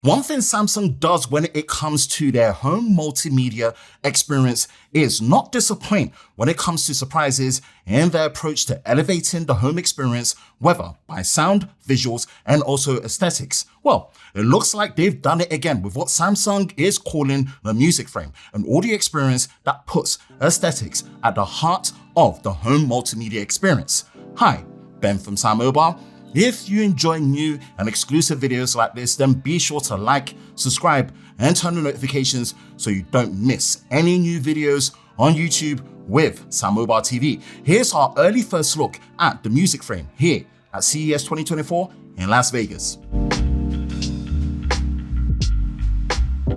One thing Samsung does when it comes to their home multimedia experience is not disappoint when it comes to surprises in their approach to elevating the home experience, whether by sound, visuals, and also aesthetics. Well, it looks like they've done it again with what Samsung is calling the Music Frame, an audio experience that puts aesthetics at the heart of the home multimedia experience. Hi, Ben from SamMobile. If you enjoy new and exclusive videos like this, then be sure to like, subscribe, and turn on notifications so you don't miss any new videos on YouTube with SamMobile TV. Here's our early first look at the Music Frame here at CES 2024 in Las Vegas.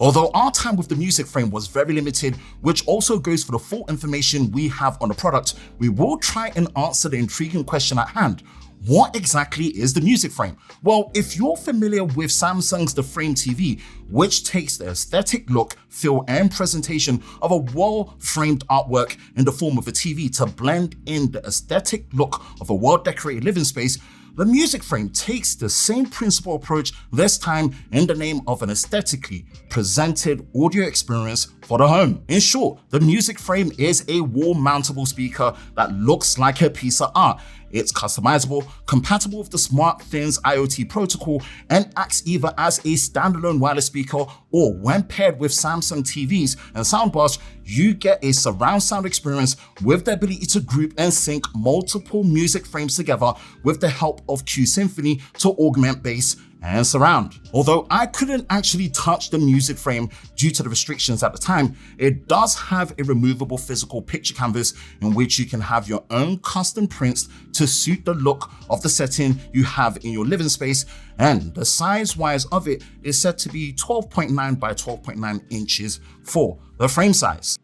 Although our time with the Music Frame was very limited, which also goes for the full information we have on the product, we will try and answer the intriguing question at hand. What exactly is the Music Frame? Well, if you're familiar with Samsung's The Frame TV, which takes the aesthetic look, feel, and presentation of a well-framed artwork in the form of a TV to blend in the aesthetic look of a well-decorated living space, the Music Frame takes the same principle approach, this time in the name of an aesthetically presented audio experience for the home. In short, the Music Frame is a wall-mountable speaker that looks like a piece of art. It's customizable, compatible with the SmartThings IoT protocol, and acts either as a standalone wireless speaker or when paired with Samsung TVs and soundbars, you get a surround sound experience with the ability to group and sync multiple music frames together with the help of Q Symphony to augment bass and surround. Although I couldn't actually touch the Music Frame due to the restrictions at the time, it does have a removable physical picture canvas in which you can have your own custom prints to suit the look of the setting you have in your living space, and the size-wise of it is said to be 12.9 by 12.9 inches for the frame size.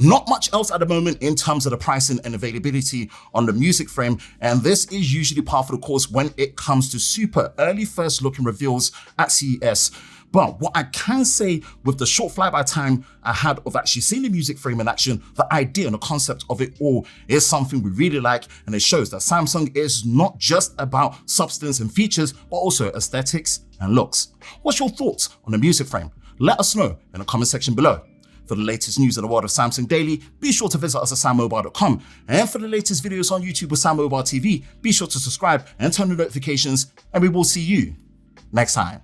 Not much else at the moment in terms of the pricing and availability on the Music Frame, and this is usually par for the course when it comes to super early first look and reveals at CES. But what I can say with the short flyby time I had of actually seeing the Music Frame in action, the idea and the concept of it all is something we really like, and it shows that Samsung is not just about substance and features, but also aesthetics and looks. What's your thoughts on the Music Frame? Let us know in the comment section below. For the latest news in the world of Samsung Daily, be sure to visit us at sammobile.com. And for the latest videos on YouTube with SamMobile TV, be sure to subscribe and turn on notifications, and we will see you next time.